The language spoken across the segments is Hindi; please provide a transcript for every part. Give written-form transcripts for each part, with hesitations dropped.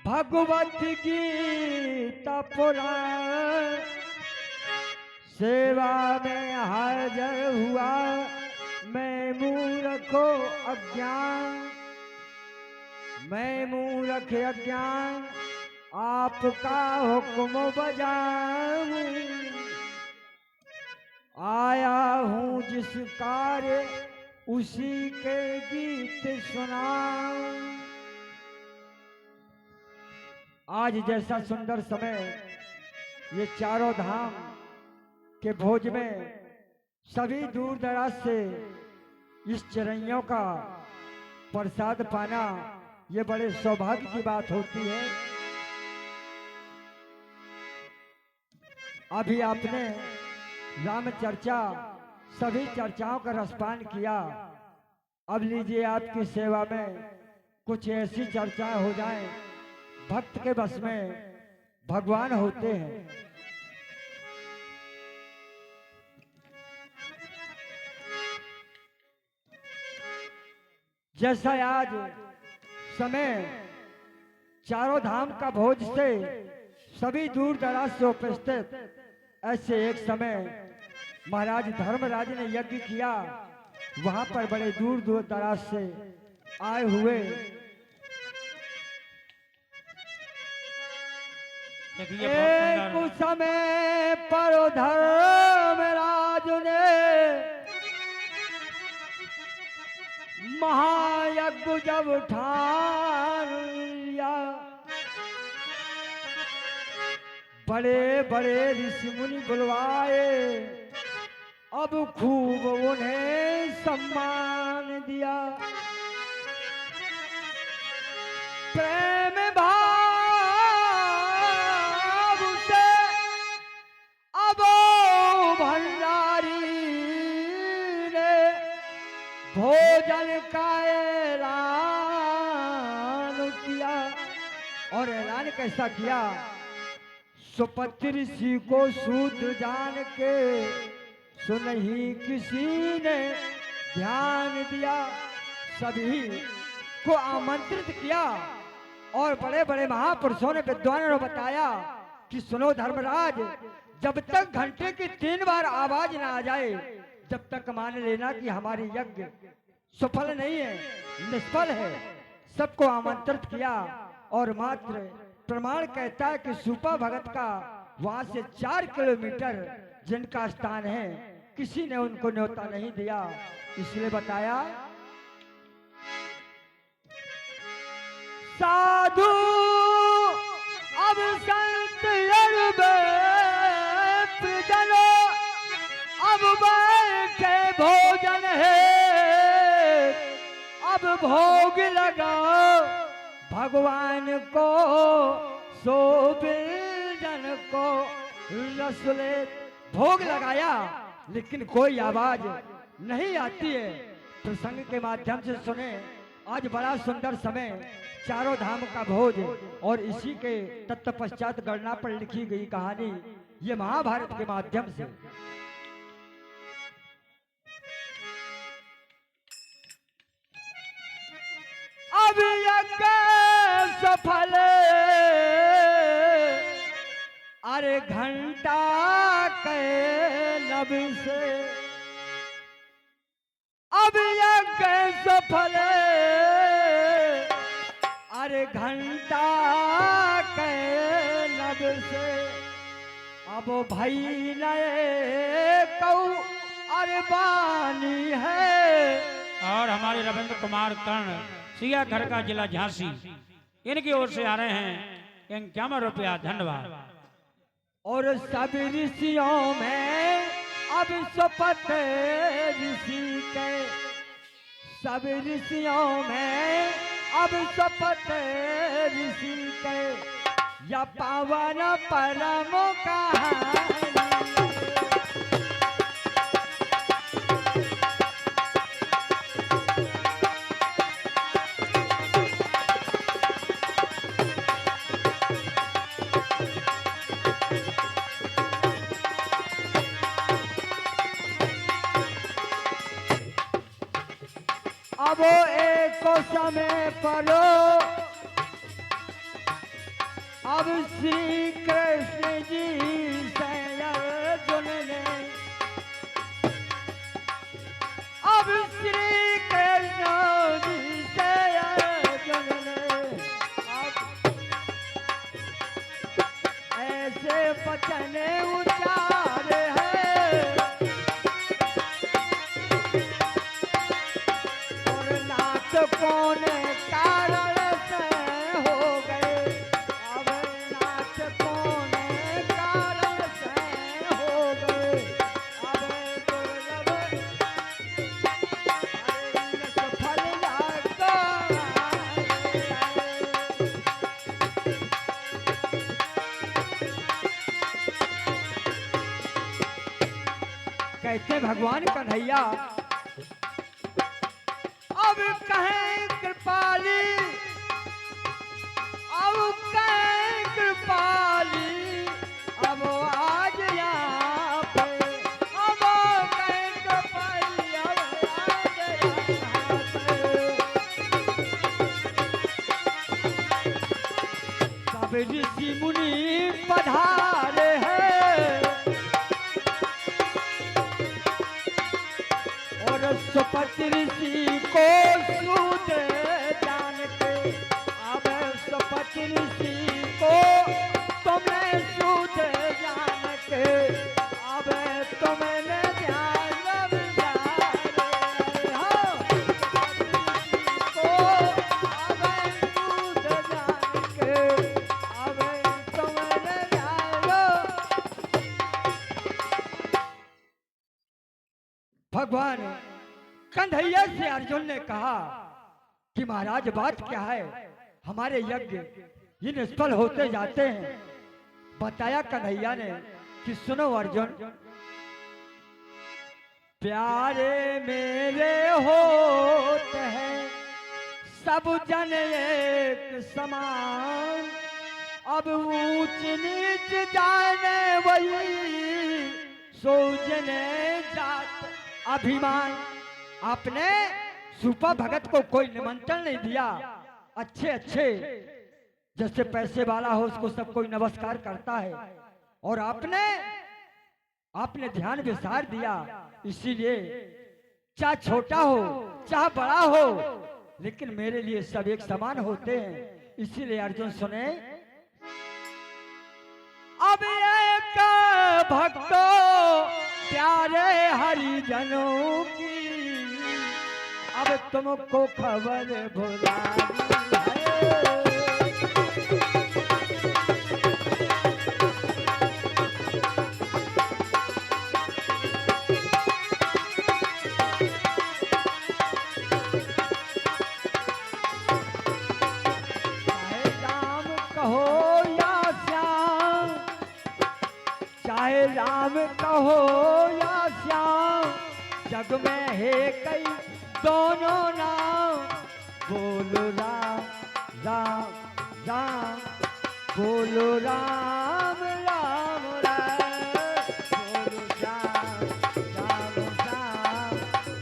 भगवत गीता पुराण सेवा में हाजिर हुआ मैं मूर्खो अज्ञान, मैं मूर्ख अज्ञान आपका हुक्म बजाऊं। आया हूँ जिस कार्य उसी के गीत सुनाऊं। आज जैसा सुंदर समय ये चारों धाम के भोज में सभी दूर दराज से इस चिरैयों का प्रसाद पाना ये बड़े सौभाग्य की बात होती है। अभी आपने राम चर्चा सभी चर्चाओं का रसपान किया। अब लीजिए आपकी सेवा में कुछ ऐसी चर्चाएं हो जाएं, भक्त के बस में भगवान होते हैं। जैसा आज समय चारों धाम का भोज से सभी दूर दराज से उपस्थित, ऐसे एक समय महाराज धर्मराज ने यज्ञ किया। वहां पर बड़े दूर दूर दराज से आए हुए एक समय पर धर्मराज ने महायज्ञ जब ठान लिया, बड़े बड़े ऋषि मुनि बुलवाए, अब खूब उन्हें सम्मान दिया। प्रेम भाव से अब भंडारी ने भोजन का ऐलान किया। और ऐलान कैसा किया? सुपति ऋषि को शूद्र जान के सुनही किसी ने ध्यान दिया। सभी को आमंत्रित किया और बड़े बड़े महापुरुषों ने विद्वानों ने बताया कि सुनो धर्मराज, जब तक घंटे की 3 बार आवाज ना आ जाए जब तक मान लेना कि हमारी यज्ञ सफल नहीं है, निष्फल है। सबको आमंत्रित किया और मात्र प्रमाण कहता है कि सुपा भगत का वहां से 4 किलोमीटर जिनका स्थान है, किसी ने उनको न्योता नहीं दिया। इसलिए बताया साधु अब संत जनो अब बैठे भोजन है, अब भोग लगाओ भगवान को, सो जन को रसले। भोग लगाया लेकिन कोई आवाज नहीं आती है। प्रसंग के माध्यम से सुने, आज बड़ा सुंदर समय चारों धाम का भोज और इसी के तत्पश्चात गणना पर लिखी गई कहानी, ये महाभारत के माध्यम से। अब यज्ञ सफल अरे घंटा के लब से, अब यज्ञ सफल अरे घंटा के लब से। अब भाई नए कौ अरे बानी है। और हमारे रविंद्र कुमार कर्ण सिया घर का जिला झांसी, इनकी ओर से आ रहे हैं 51 रुपया धन्यवाद। और सब ऋषियों में अब शपथ ऋषि के, सब ऋषियों में अब शपथ ऋषि के, या पावन परम कहानी। अब एक समय परो अब श्री कृष्ण जी से अर्जुन ने, अब श्री कृष्ण जी से अर्जुन ने, अब ऐसे वचन उचारे हैं और नाथ कौन कारण से हो गए, अब नाथ कौन कारण से हो गए, अब दुर्लभ सफल जाता कहते भगवान कन्हैया अब कहें कृपाली, अब कहें कृपाली, अब आज यहाँ पे, अब कहें कृपाली, अब आज यहाँ पे। सब ऋषि मुनि पधारे हैं और सुपति ऋषि को सूद जान के, अब सुपति ऋषि को तुमने सूद जान के, अब तुमने ध्यान विचारे हो, सुपति ऋषि को अब सूद जान के, अब तुमने ध्यान। भगवान कन्हैया से अर्जुन ने कहा कि महाराज बात क्या है, हमारे यज्ञ ये निष्फल होते जाते हैं। बताया कन्हैया ने कि सुनो अर्जुन, प्यारे मेरे होते हैं सब जन एक समान, अब ऊंच नीच जाने वही सोचने जात अभिमान। आपने सुपा भगत को कोई निमंत्रण नहीं दिया, अच्छे अच्छे जैसे पैसे वाला हो उसको सब कोई नमस्कार करता है, और आपने ध्यान विसार दिया। इसीलिए चाहे छोटा हो चाहे बड़ा हो, लेकिन मेरे लिए सब एक समान होते हैं। इसीलिए अर्जुन सुने, अब एक भक्तों प्यारे हरिजनों की, अब तुमको खबर भुलाई है। चाहे राम कहो या श्याम, चाहे राम कहो या श्याम, जग में है कई दोनों नाम, बोलो राम राम राम, बोलो राम राम राम, बोलो श्याम राम राम,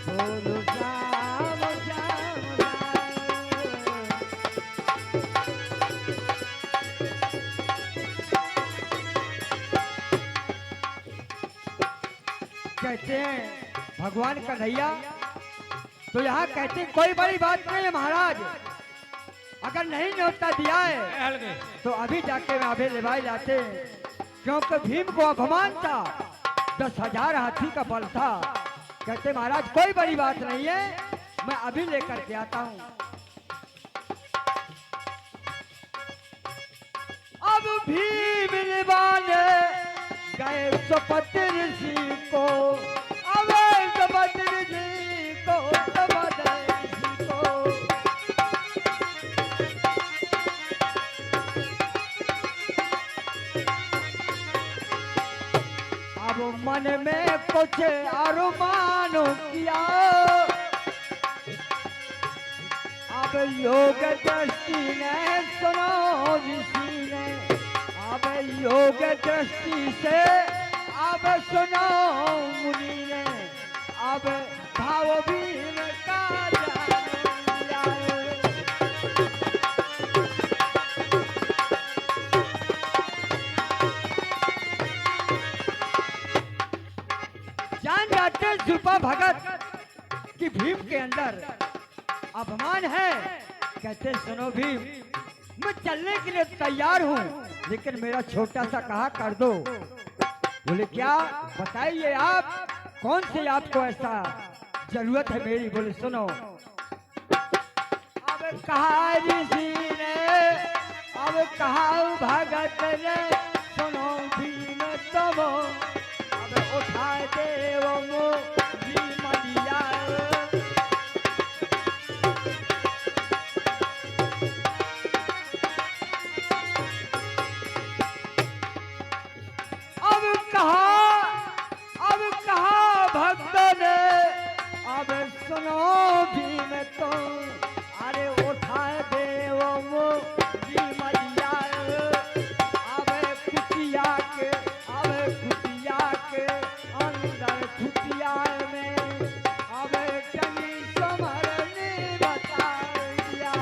बोलो श्याम राम राम। कहते हैं भगवान कन्हैया, तो यहाँ कहते हैं कोई बड़ी बात नहीं है महाराज, अगर नहीं न्योता दिया है तो अभी जाके में अभी लेवाए जाते हैं, क्योंकि भीम को अभिमान था, 10,000 हाथी का बल था। कहते महाराज कोई बड़ी बात नहीं है, मैं अभी लेकर के आता हूँ। अब भीम निभाने गए सुपति ऋषि को, अब सुपति ऋषि को, सुपति ऋषि को। अब मन में कुछ अरमान किया, अब योग दृष्टि ने सुनो ऋषि ने, अब योग दृष्टि से अब सुनो मुनि ने, अब भाव भीम का जान लिया। सुपा भगत कि भीम के अंदर अभिमान है। कहते सुनो भीम, मैं चलने के लिए तैयार हूँ, लेकिन मेरा छोटा सा कहा कर दो। बोले क्या, बताइए आप कौन से आपको ऐसा जरूरत है मेरी। बोले सुनो, अब कहा ऋषि ने, अब कहा भगत ने, सुनो भीम तब अब उठा देव मोरी मलिया। अब कहा भक्त ने, अब सुनो भीम तो अरे उठा देव मोरी मलिया। अब कुटिया के, अब कुटिया के अंदर कुटिया में अब टंगी समरनी बता दिया।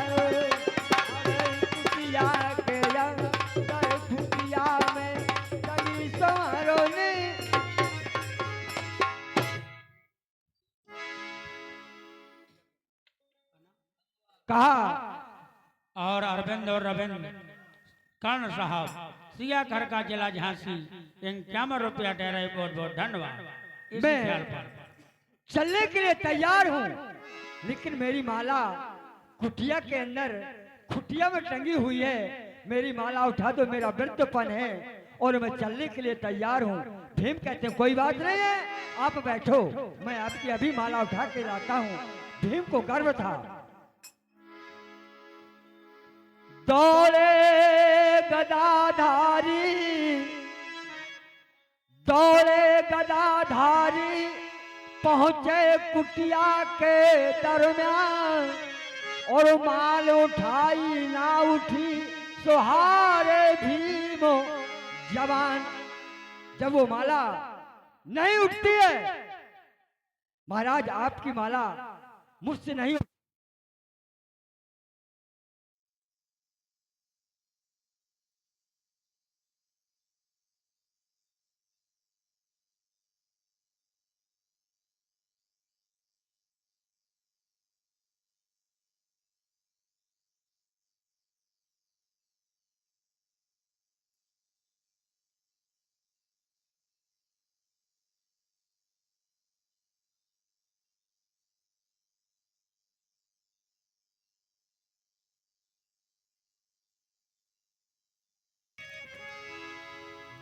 अब कुटिया के अंदर कुटिया में टंगी समरनी। कहा और अरविंद और रविंद्र कर्ण साहब सिया घर का जिला झांसी 51 रुपया ठहराए। बहुत बहुत धन्यवाद। इसी मैं ख्याल पर चलने के लिए तैयार हूँ, लेकिन मेरी माला कुटिया के अंदर खुटिया में टंगी हुई है। मेरी माला उठा दो, मेरा वृद्धपन है और मैं चलने के लिए तैयार हूँ। भीम कहते हैं कोई बात नहीं है, आप बैठो, मैं आपकी अभी माला उठा के लाता हूँ। भीम को गर्व था। दौड़े गदाधारी, दौड़े गदाधारी, पहुंचे कुटिया के दरमियान और माल उठाई ना उठी सुहारे भीम जवान। जब वो माला नहीं उठती है, महाराज आपकी माला मुझसे नहीं उठती।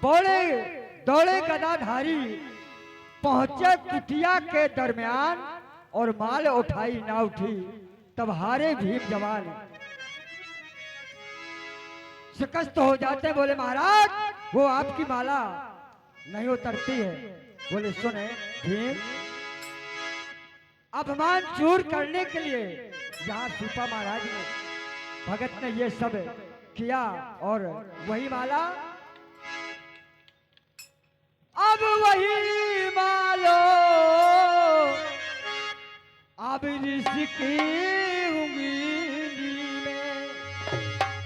बड़े दौड़े गदाधारी पहुंचे कुटिया के दरमियान और माल उठाई ना उठी तब हारे भीम जवान। शिकस्त हो जाते, बोले महाराज वो आपकी माला नहीं उतरती है। बोले सुने भीम, अपमान चूर करने के लिए यहाँ सुपा महाराज ने, भगत ने ये सब किया और वही माला, अब वही मालो अब ऋषि की उंगली में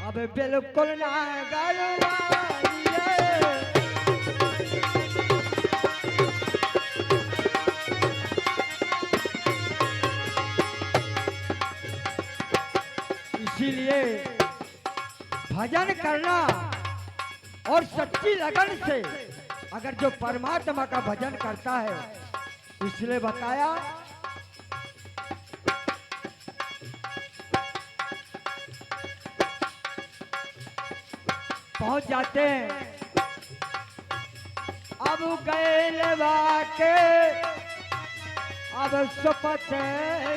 अब बिल्कुल ना गलवाइए। इसीलिए भजन करना और सच्ची लगन से अगर जो परमात्मा का भजन करता है, इसलिए बताया पहुंच जाते हैं। अब गए बाके अब सुपथ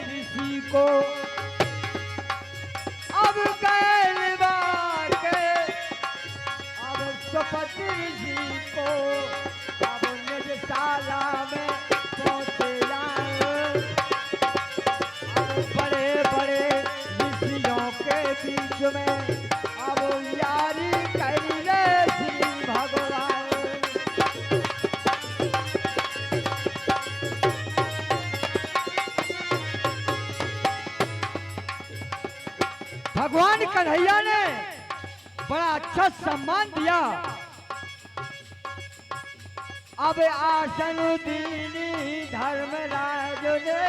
ऋषि को, अब गए बाके अब सुपथ ऋषि को, अब निजशाला में पहुंचे जाए। अब बड़े बड़े ऋषियों के बीच में अब यारी कर ले श्री भगवान। भगवान कन्हैया ने बड़ा अच्छा सम्मान दिया। अब आसन दीनी धर्मराज ने,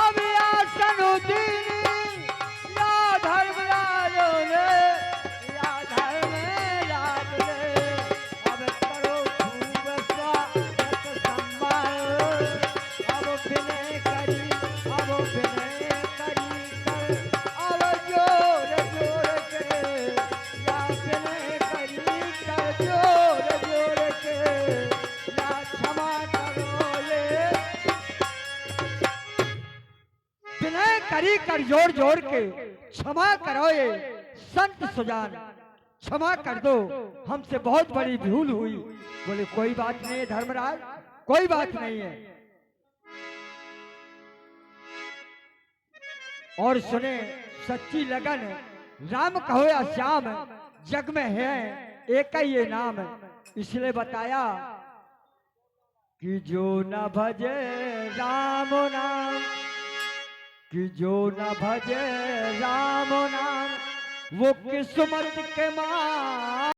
अब आसन दीनी या धर्मराज ने, या धर्मराज ने, अब करो खूब स्वागत सम्मान, अब विनय करी, अब विनय करी कर, अब जोर जोर के, या विनय करी कर जोर जोर के, या क्षमा करो ये, विनय करी कर जोर जोर के, क्षमा करो ये संत सुजान, क्षमा कर दो, हमसे बहुत बड़ी भूल हुई। बोले कोई बात नहीं है धर्मराज, कोई बात नहीं है। और सुने सच्ची लगन, राम कहो या श्याम, जग में है एक ही ये नाम, इसलिए बताया कि जो न भजे राम नाम, कि जो न भजे राम नाम, वो किस्मत के मां